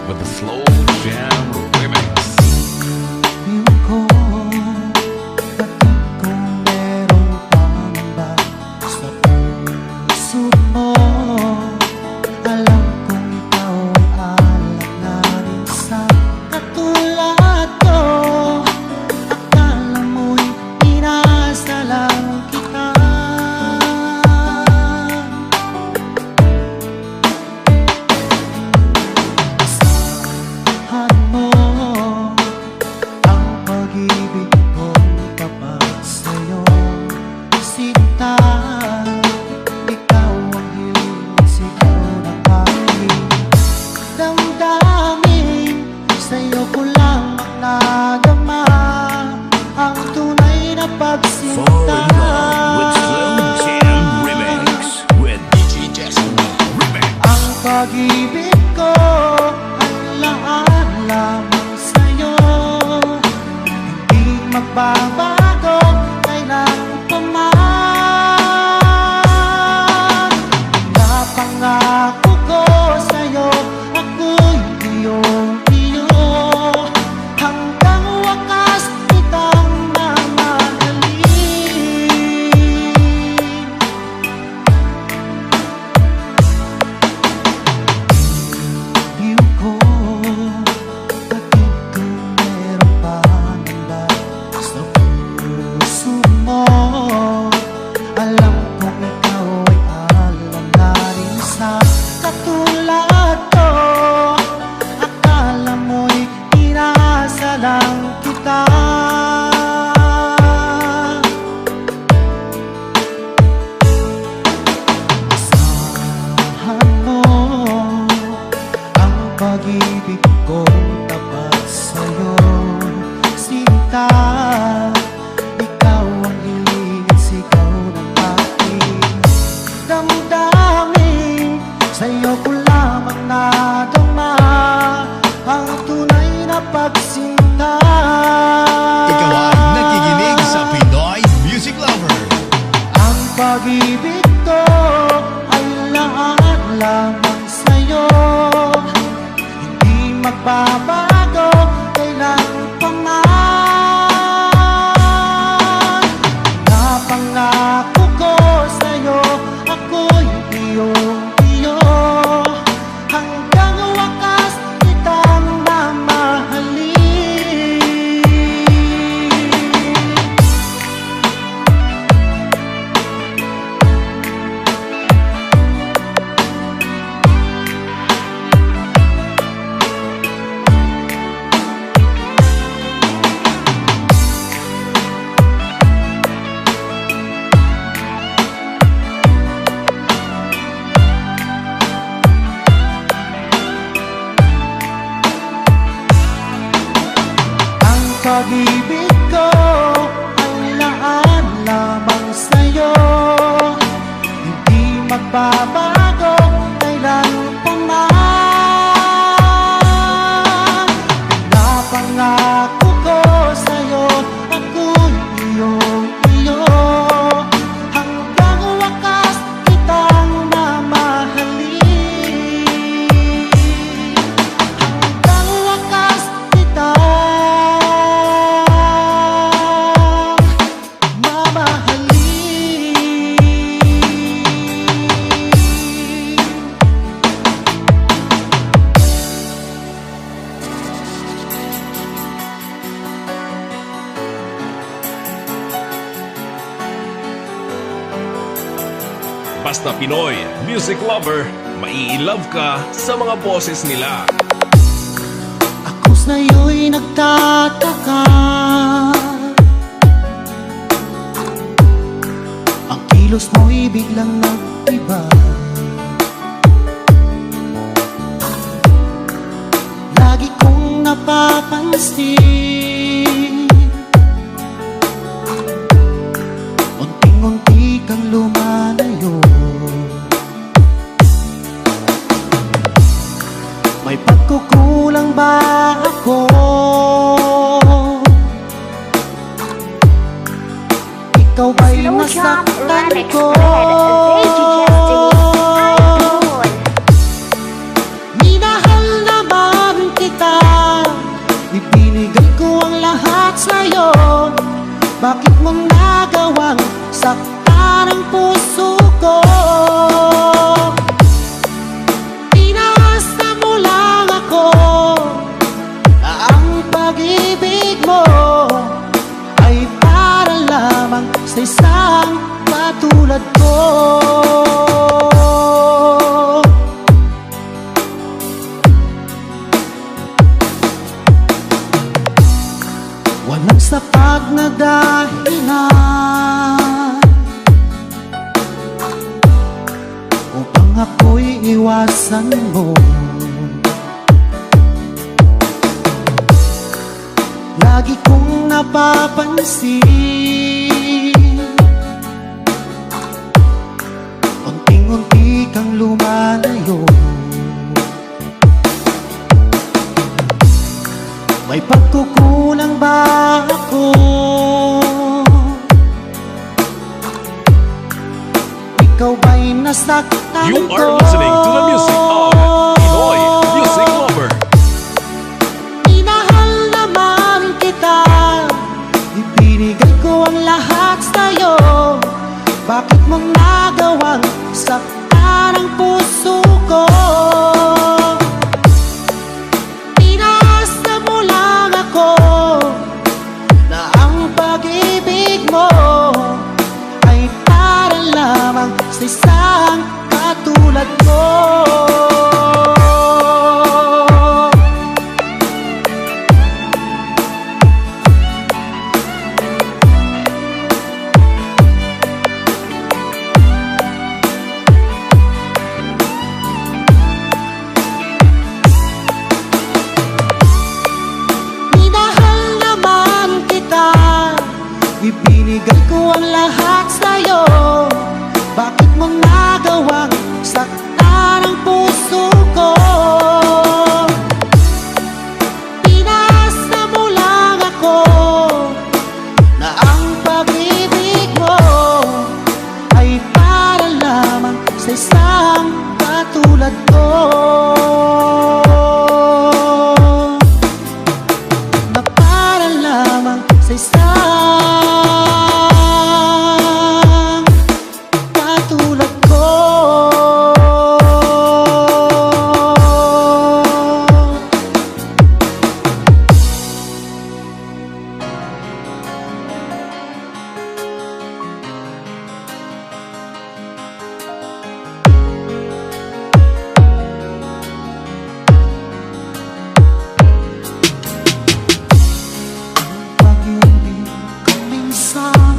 with the Slow Jam Remix. Ko, bakit kung merong pangamba sa puso mo? Alam kong ikaw ay alak na rin sa katulad ko. Akala mo'y inasa lang kita. Asahan mo ang pag-ibig kong tapat sa'yo, sinta. Ikaw ang hiling, sigaw ng hangin. Damdamin, sa'yo ko lang ang nadama, ang tunay na Fall pagsinta. in love with Slow Jam Remix with DJ Jason Remix. Ang pag-ibig ko ay laan lamang sa'yo, hindi magbabago kailan pa man. Napangako ko sa'yo, ako'y iyong-iyo, hanggang wakas kitang mamahalin. Iyo ko, bakit kung meron pangamba sa puso mo? Alam kong ikaw ay alam na rin sa katulad ko. Akala mo'y inasa lang kita. Asahan mo ang pag-ibig kong tapat sa'yo, sinta. Ikaw ang hiling at sigaw ng aking damdamin, sa'yo ko lamang nadama, ang tunay na pagsinta. Ikaw ang nakikinig sa Pinoy Music Lover. Ang pag-ibig ko ay lahat lamang sa'yo, hindi magbabago kailan pa man. Napangako ko sa'yo, ako'y iyong-iyo, hanggang wakas kitang mamahalin. Ang pag-ibig ko ay laan lamang sa'yo, hindi magbabago kailan pa man. Napangako ko sa'yo, ako'y iyong-iyo, hanggang wakas kitang mamahalin. Hanggang wakas kitang mamahalin. Basta Pinoy Music Lover, mai-love ka sa mga boses nila. Ako sa'yo'y nagtataka, ang kilos mo'y biglang nag-iba. Lagi kong napapansin, unting-unti kang lumalayo. May pagkukulang ba ako? Ikaw ba'y Slow Jam nasaktan Remix ko? with DJ Justin. ng puso ko. Inaasa mo lang ako na ang pag-ibig mo ay para lamang sa isang katulad ko. Walang sapat na dahilan upang ako'y iwasan mo. Lagi kong napapansin unti-unti kang lumalayo. May pagkukulang ba ako? Ikaw ba'y nasaktan ko? You are listening to the music of Pinoy Music Lover. Minahal naman kita, ibinigay ko ang lahat sa'yo. Bakit mo nagawang saktan ang puso ko? Inaasa mo lang ako na ang pag-ibig mo ay para lamang sa isang katulad ko. Ibinigay ko ang lahat sa'yo. Bakit mo nagawang saktan ang puso ko? Pinasa mo lang ako na ang pag-ibig mo ay para lamang sa isang katulad ko. Na para lamang sa isang katulad ko. Pag-ibig ko minsan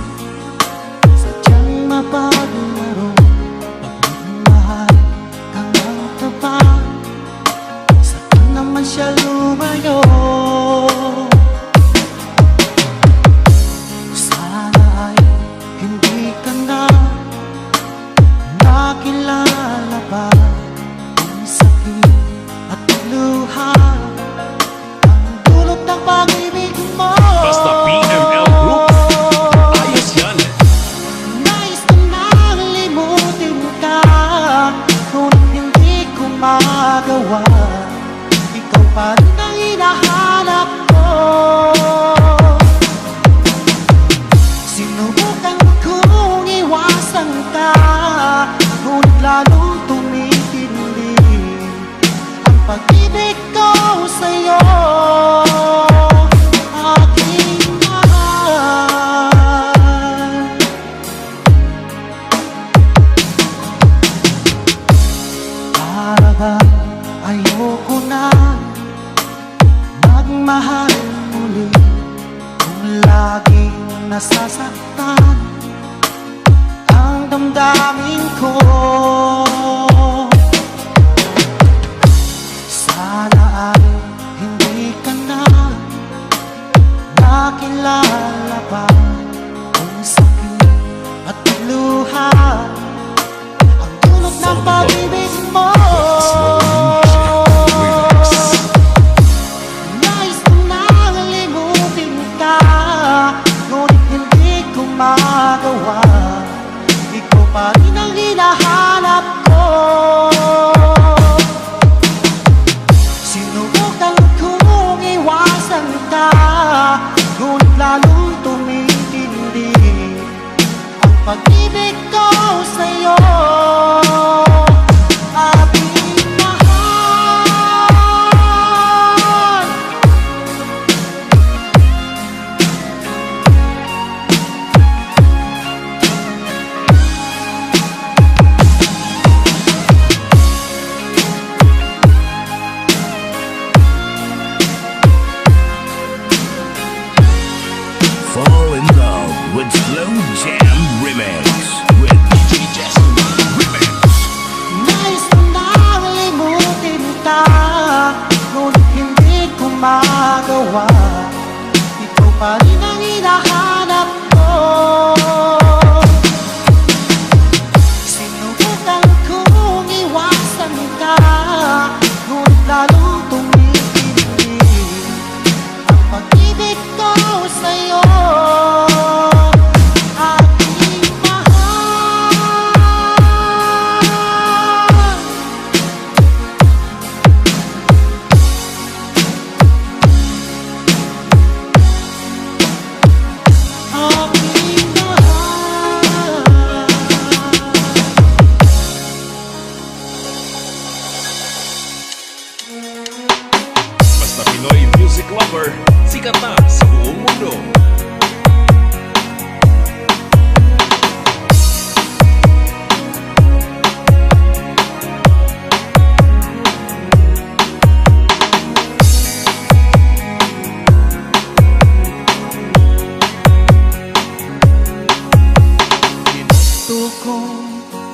sadyang mapaglaro. Pagmamahal kang ang tapat, saan naman siya lumayo? Sana ay hindi ka na nakilala pa. Ang sakit at luha ang dulot ng pag-ibig mo. Basta PML Group, ayos yan. Nais ko nang limutin ka, ngunit hindi ko magawa. Ikaw pa rin ang hinahanap ko. Sinubukan kong iwasan ka, ngunit lalong tumitindi ang pag-ibig ko sa'yo. Aking mahal, para bang ayoko na magmahal muli kung laging nasasaktan ang damdamin ko. Sana ay hindi ka na nakilala pa. Ang sakit at luha ang dulot ng pag-ibig mo. Nais ko nang limutin ka, ngunit hindi ko magawa. Ikaw pa rin ang hinahanap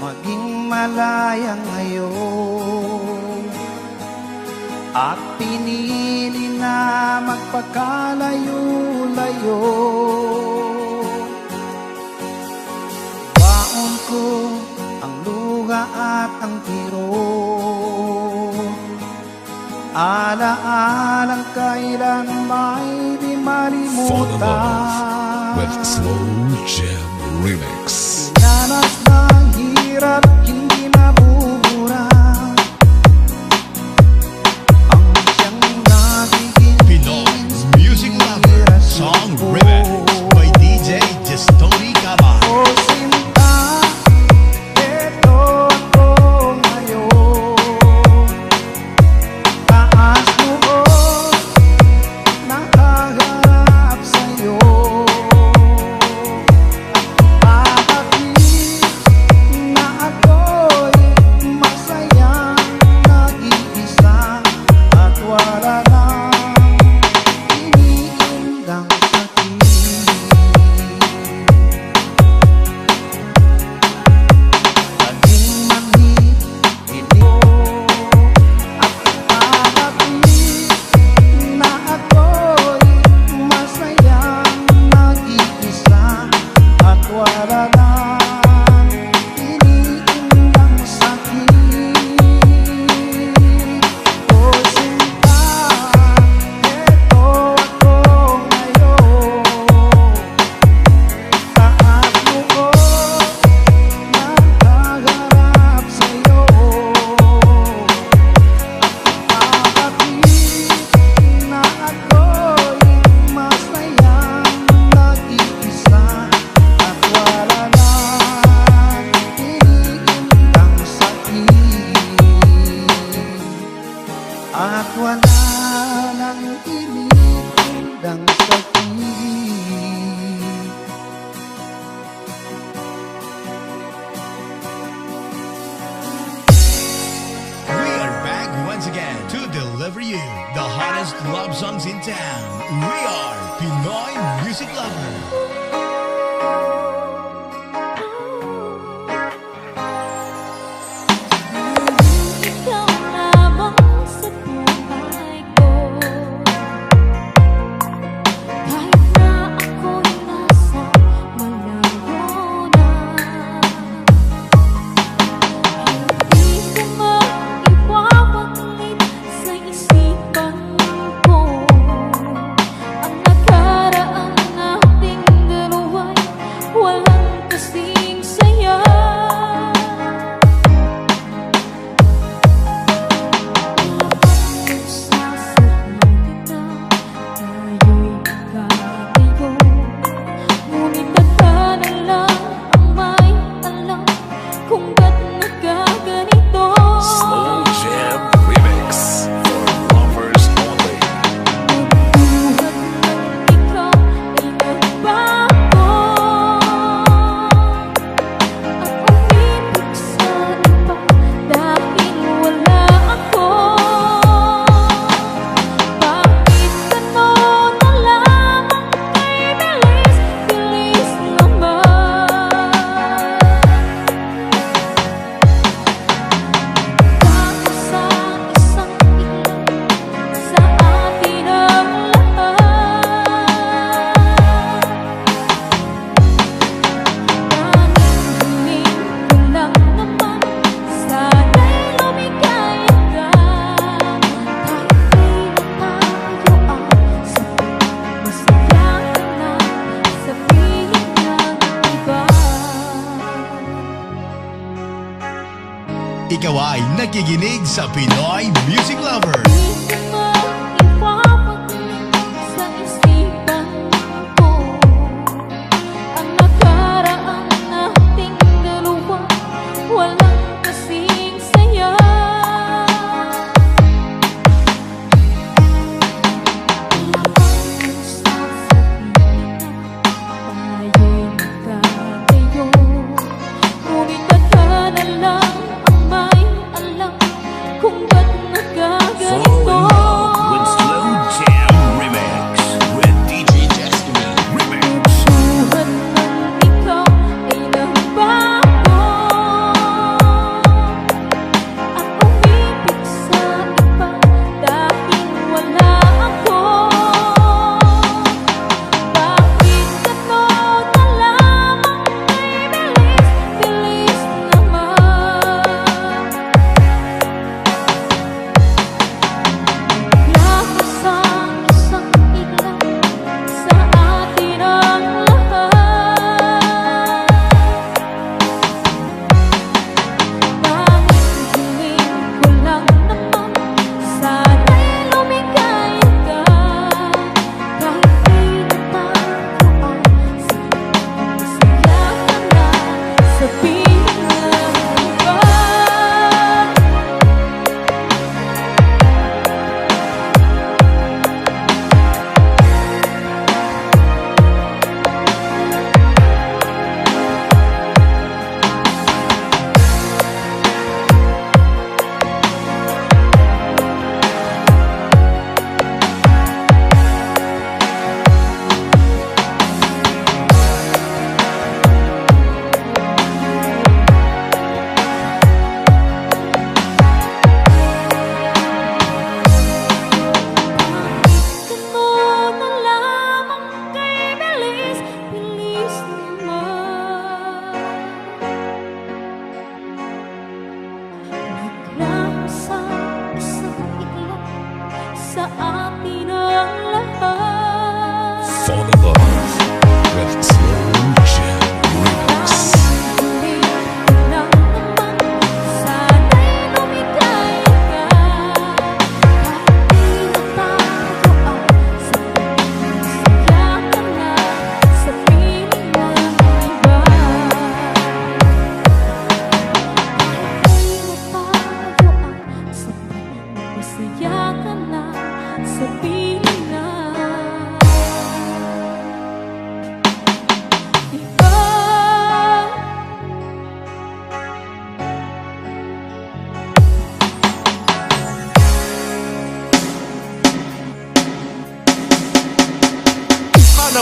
maging malaya ngayon. At pinili na magpakalayo-layo. Baon ko ang luha at ang tiro, ala-alang kailan may di Fall in love with malimutan. Slow Jam Remix. Dinanas ng hirap, hindi nabubura. Ang siyang nagiging Pinoy Music Lover Song Remix by DJ Jestoni Cabal. O sinta, eto ako ngayon. Taas noon, nakaharap sa'yo. Bakit na ako'y masayang nag-iisa at wala nang iniindang sakit. Naging manhid, hindi at bakit na ako'y masayang nag-iisa at wala nang iniindang sakit. O sinta, eto ako ngayon. Taas noon, nakaharap sa'yo. Bakit na ako'y masayang nag-iisa at wala nang iniindang sakit. At wala nang iniindang sakit. We are back once again to deliver you the hottest love songs in town. We are Pinoy Music Lover. Ikaw lamang sa buhay ko. Kahit na ako'y nasa malayo na, hindi ko maiwawaglit sa isipan ko. Ang nakaraan nating dalawa'y walang kasing saya. Ngunit akala lang ang may alam kung ba't nagkaganito. Slow Jam Remix for lovers only. Buhat ng ikaw ay nagbago at umibig sa iba dahil wala ako. Bakit gano'n na lamang kay bilis-bilis naman? Bago sa isang ilang sa atin ang lahat. Tanging hiling ko lang naman, sana'y lumikaya ka. Kahit di na tayo ang sabay, masaya ka na sabihin ng iba. Ikaw ay nakikinig sa Pinoy Music Lover. Di ko maiwawaglit sa isipan ko. Ang nakaraan nating dalawa, walang kasing saya. Ang sasabihin na tayo'y magkatayo. Ngunit akala lang ang may alam kung ba't Fall in nagkaganito. love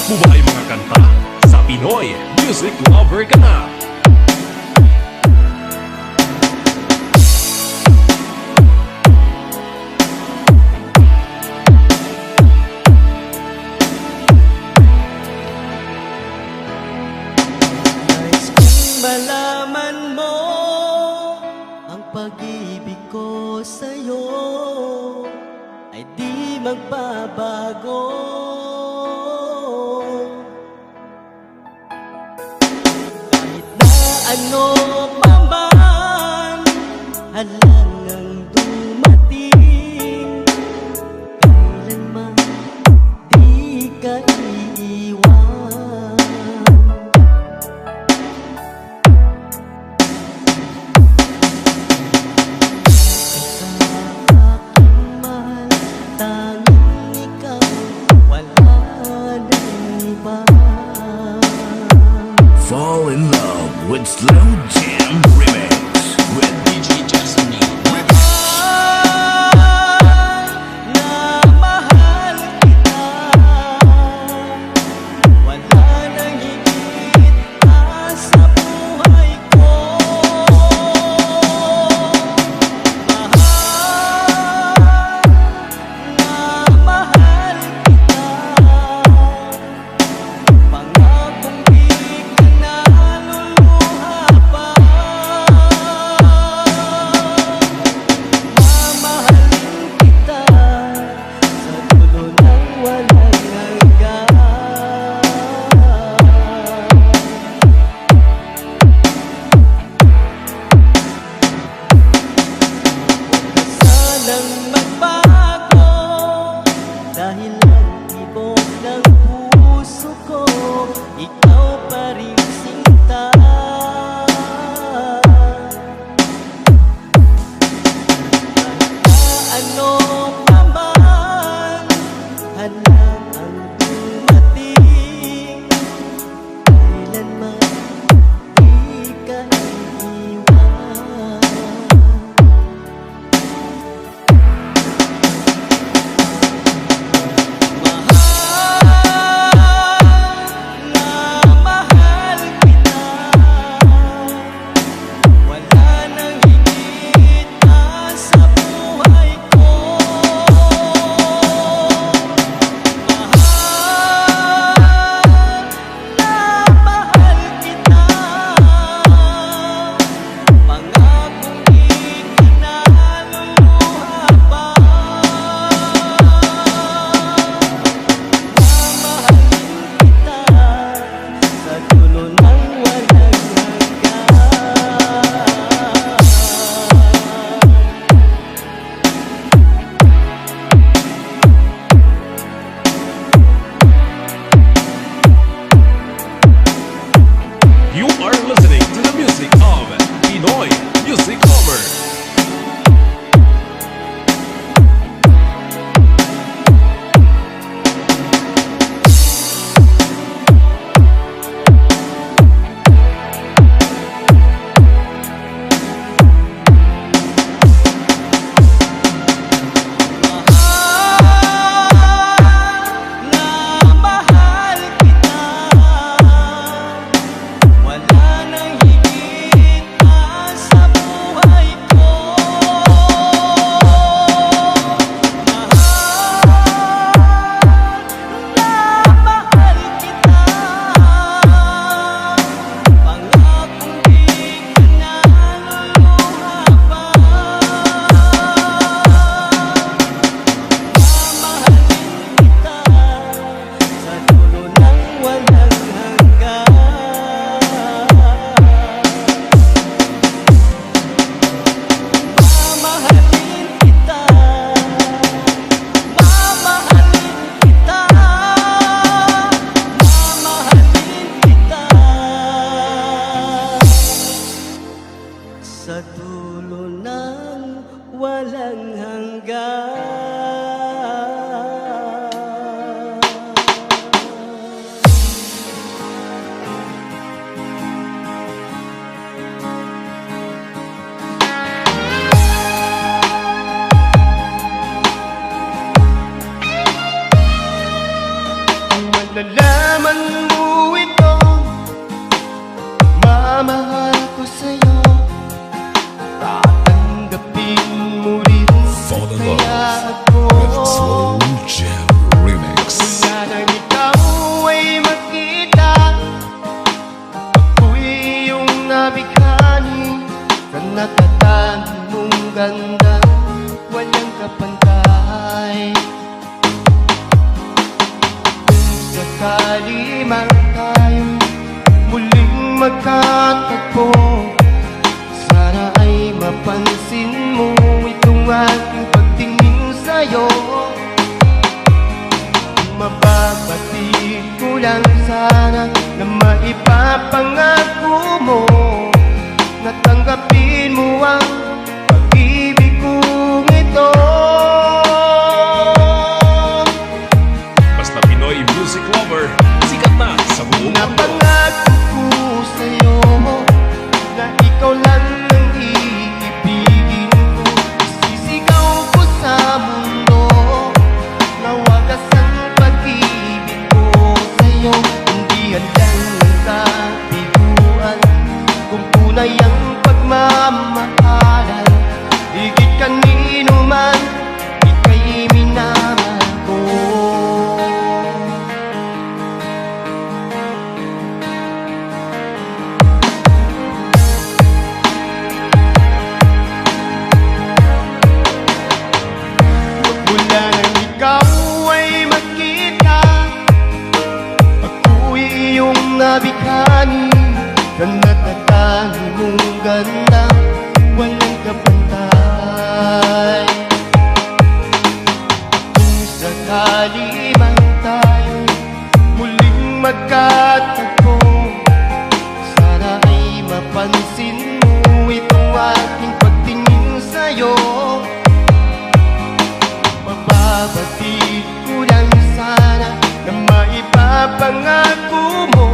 Hanap mo ba ay mga kanta? Sa Pinoy Music Lover ka na! Nais kong malaman mo ang pag-ibig ko sa'yo ay di magbabago. Kahit na ano pa man halangang dumating, kailanman di ka iiwan. Sa aking mahal, tanging ikaw, wala nang iba. Fall in love with Slow Jam Remix with DJ Jasmine. Na mahal kita, wala nang higit pa sa buhay ko. Mahal kita, pangakong di ka na luluha pa. Mamahalin kita sa dulo ng walang hanggan. Sanang magbago dahil ang tibok ng puso ko, ikaw pa rin sinta. Ano pa man halang ang dumating, kailanman di ka iiwan. Mahal kita, wala nang higit pa sa buhay ko. Mahal kita, pangakong di ka na luluha pa. Mamahalin kita sa dulo ng walang hanggan. You are listening to the music of Pinoy Music Lover. Mahal kita, wala nang higit pa sa buhay ko. Mahal kita, pangakong di ka na luluha pa. Mamahalin kita sa dulo ng walang hanggan. Mamahalin kita, mamahalin kita, mamahalin kita sa dulo ng walang hanggan. Malalaman natatanging mong ganda, walang kapantay. Kung sakali man tayong muling magkatagpo, sana ay mapansin mo itong aking pagtingin sa'yo. Mababatid ko lang sana na maipapangako mo na tanggapin mo ang pag-ibig kong ito. Basta Pinoy Music Lover, sikat na sa buong mundo. Napangako ko sa'yo na ikaw lang ang iibigin ko. Isisigaw ko sa mundo na wagas ang pag-ibig ko sa'yo. Hindi handang katiguan kung tunay ang pagmamahalan. Higit kanino man, ika'y minamahal ko. Mula nang ikaw ay magkita, ako'y iyong nabighani. Sa natatanging mong ganda, walang kapantay. Kung sakali man tayo muling magkatagpo, sana ay mapansin mo itong aking pagtingin sa'yo. Mababatid ko lang sana na maipapangako mo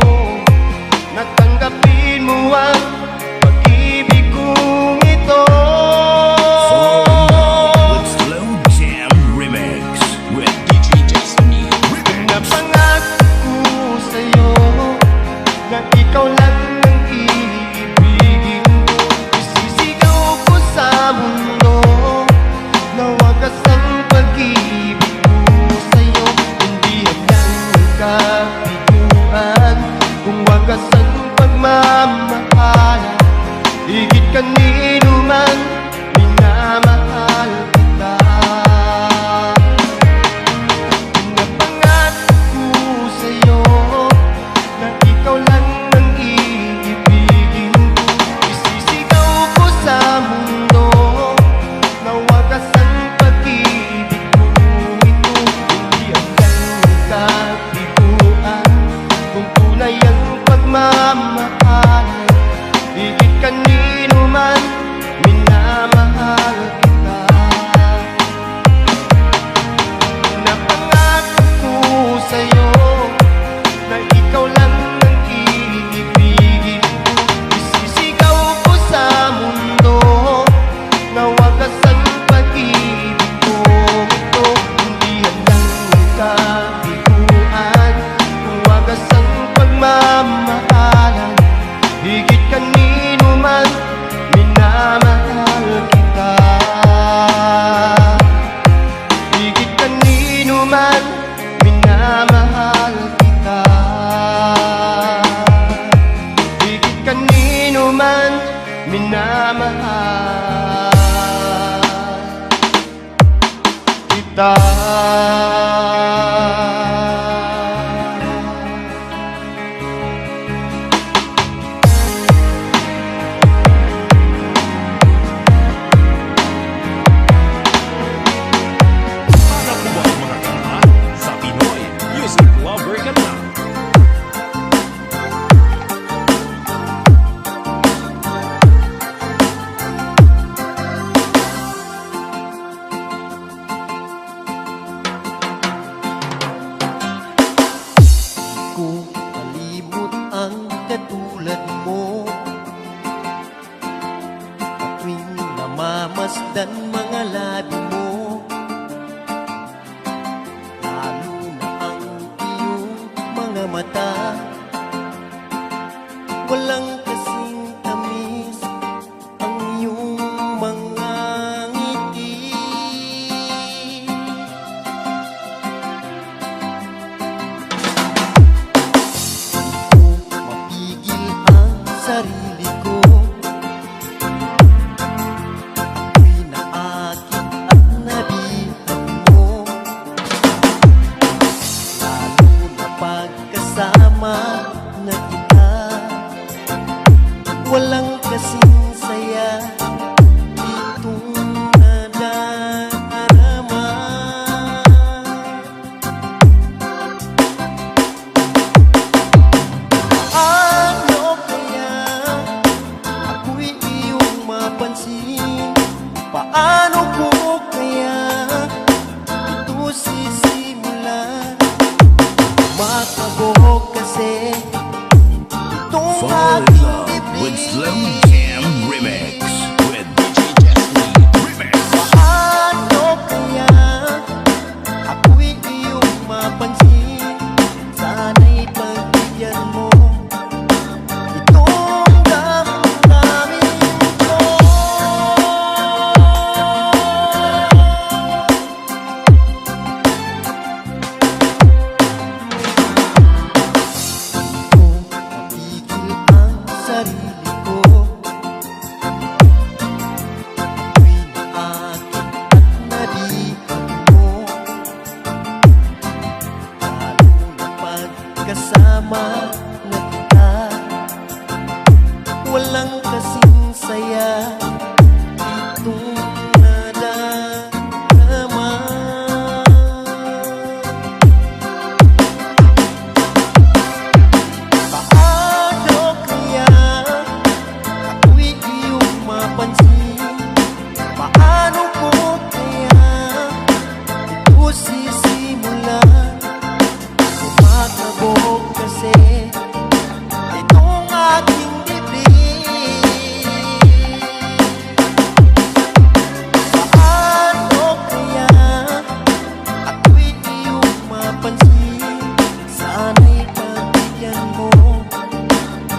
na tanggapin mo ang pag-ibig kong ito. With Slow Jam Remix with DJ Jason E. Napangako ko sa'yo na ikaw lang ang iibigin ko. Isisigaw ko sa mundo na wagas ang pag-ibig ko sa'yo. Hindi handang kapituan kung wagas ang pagmamahalan. Higit kanino man, minamahal kita. Napangako ko sa'yo na ikaw lang ang iibigin ko. Isisigaw ko sa mundo na wagas ang pag-ibig ko ito. Hindi handang katiguan kung tunay ang pagmamahalan. Higit kanino man, minamahal kita. Napangako ko sa'yo na ikaw lang ang iibigin ko. Isisigaw ko sa mundo na wagas ang pag-ibig ko ito. Hindi handang kabiguan kung wagas ang pagmamahalan. Higit kanino man, minamahal kita. Higit kanino man, minamahal kita. Higit kanino man, minamahal kita. Hanap mo ba ang mga kanta sa Pinoy Music Lover ka na? Ko palibot ang katulad mo, at tuwing namamasdan mga labi mo, lalo na ang iyong mga mata, walang kasing tamis ang iyong mga ngiti. Mapigil ang sarili ko mapansin? Paano ko kaya ito sisimulan? Makabog kasi itong aking dibdib. Jam Remix with DJ Jessie Remix. Paano kaya ako'y iyong mapansin? Sana'y pagbigyan mo itong damdamin ko. Di ko mapigil ang sarili ko. Ako'y naakit at nalikan mo. Lalo na pagkasama na kita, walang kasing saya itong nadarama. Paano kaya ako'y iyong mapansin? Paano ko kaya ito sisimulan? Kumakabog kasi itong aking dibdib. Paano kaya ako'y iyong mapansin? Sana'y pagbigyan mo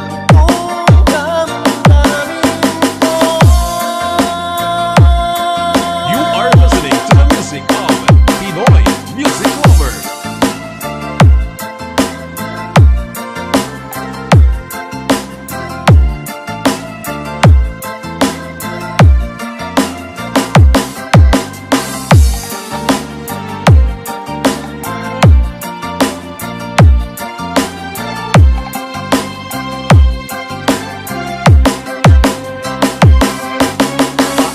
itong damdamin ko. You are listening to the music of Pinoy Music Lover.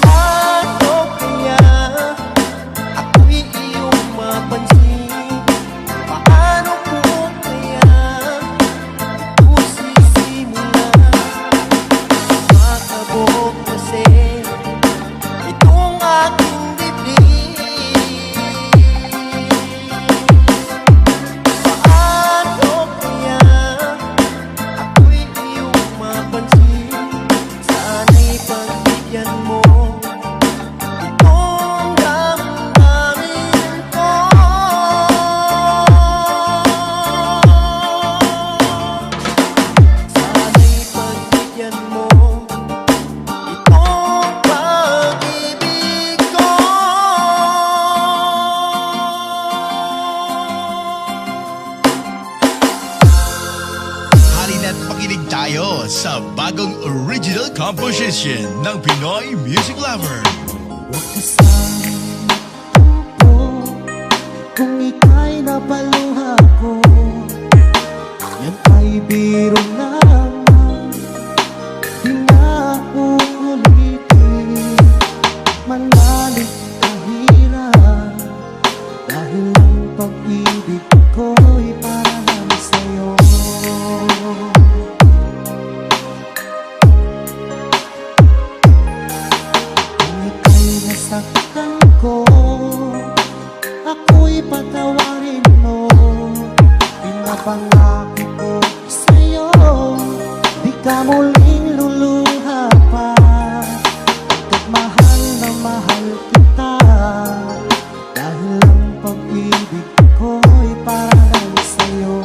Paano kaya ako'y iyong mapansin? Paano ko kaya ito sisimulan? Makabog kasi itong aking dibdib. Paano kaya ako'y iyong mapansin? Sana'y pagbigyan mo itong damdamin ko. Sana'y pagbigyan mo itong pag-ibig ko. Halina't makinig tayo sa bagong original composition ng Pinoy Music Lover. Huwag ka sanang tumpo kung ika'y napaluha ko. Yan ay biro lamang, di na uulitin. Manalig kahirap dahil ang pag-ibig ko'y para lang sa'yo. Kung ika'y nasaktan ko, ako'y patawarin mo. Pinapangako ko sa'yo, di ka muling luluha pa. Pagkat mahal na mahal kita, dahil ang pag-ibig ko'y para lang sa'yo.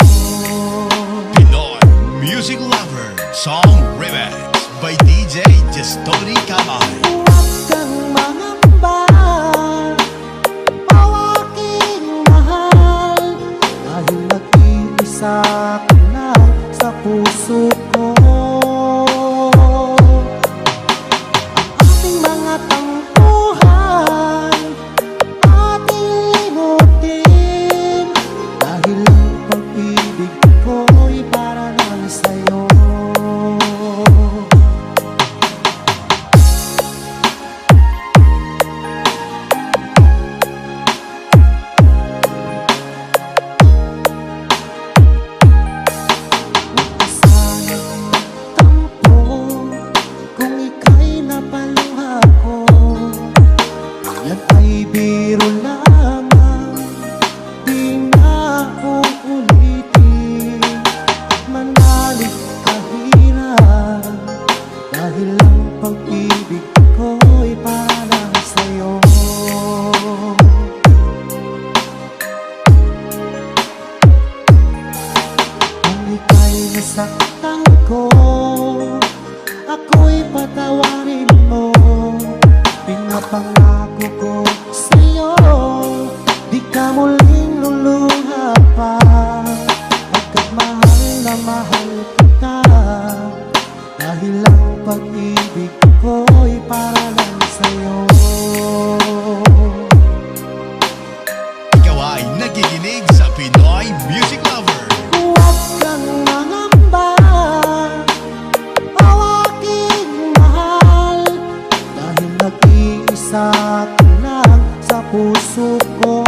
Pinoy Music Lover Song Remix by DJ Justoni Kamay. Huwag kang mangamba, o aking mahal, dahil nag-iisa ka na sa puso ko. Ang ating mga tampuhan, ating limutin, dahil ang pag-ibig ko'y para lang sa'yo. pangako ko sa'yo, di ka muling luluha pa. Pagkat mahal na mahal kita, dahil ang pag-ibig ko'y para lang sa'yo. Ikaw ay nakikinig sa Pinoy Music Lover. Huwag kang mangamba, o aking mahal, dahil nag-iisa ka lang sa puso ko.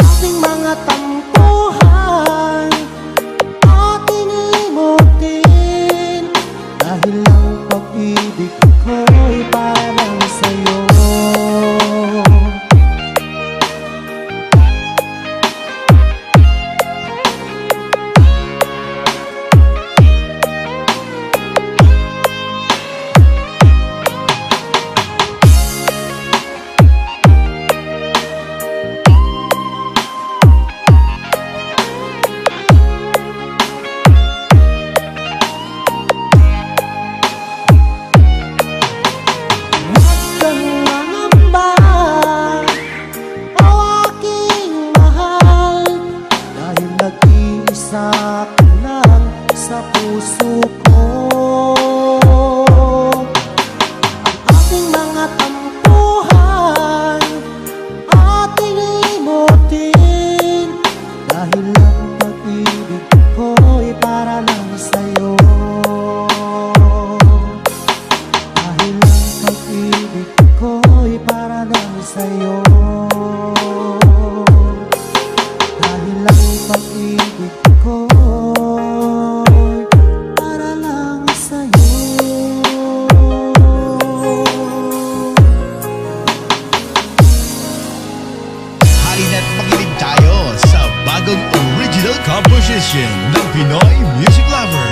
Ating mga tampuhan, ating limutin, dahil ang pag-ibig ko'y para lang sa'yo. Nag-iisa ka lang sa puso ko. Ang ating mga tampuhan, ating limutin, dahil ang pag-ibig ko'y para lang sa'yo. Dahil ang pag-ibig ko'y para lang sa'yo. Dahil ang pag-ibig ko'y para lang sa'yo. Halina't makinig tayo sa bagong original composition ng Pinoy Music Lover.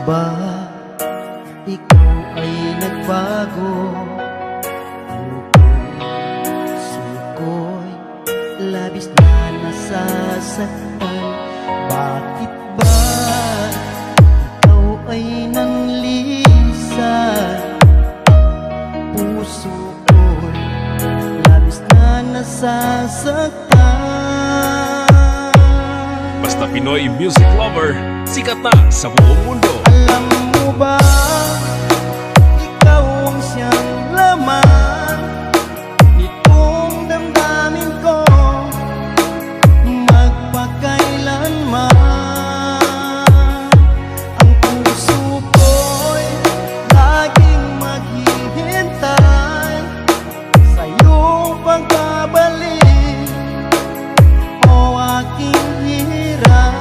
Ba, ikaw ay nagbago. Ang puso ko'y labis na nasasaktan. Bakit ba ikaw ay nanlisan? Puso ko'y labis na nasasaktan. Basta Pinoy Music Lover, sikat na sa buong mundo. Alam mo ba, ikaw ang siyang laman nitong damdamin ko magpakailanman. Ang puso ko'y laging maghihintay sa iyong pagbabalik, o aking hirap.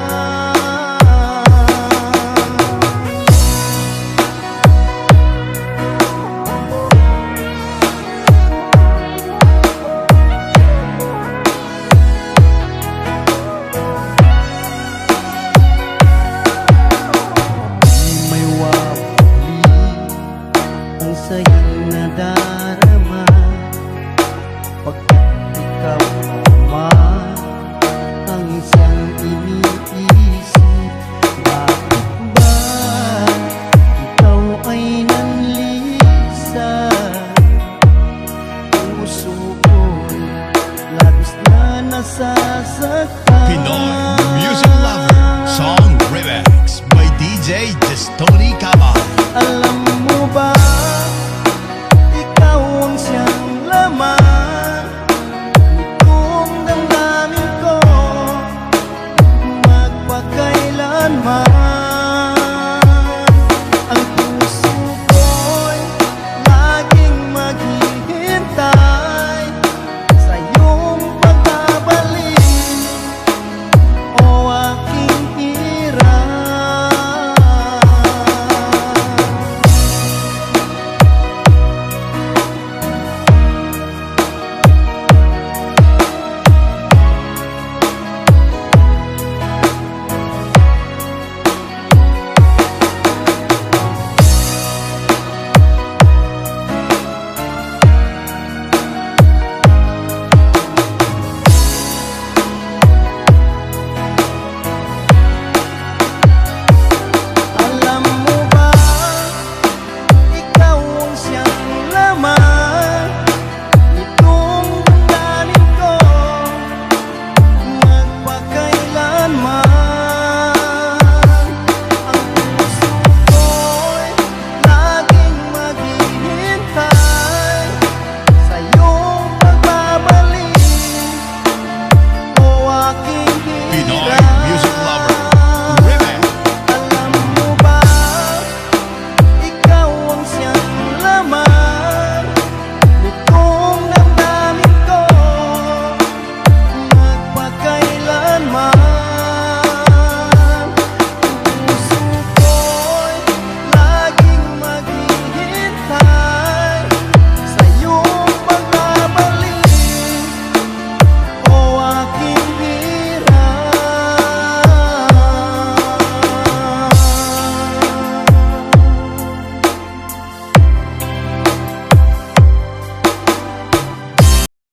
May wawali ang sayang nadarama pagkat ikaw naman ang isang iniisip. Bakit ba ikaw ay nanlisan? Puso ko'y labis na nasasaktan. Pinoy Music Lover Song Remix by DJ Just Tony Cabal. Alam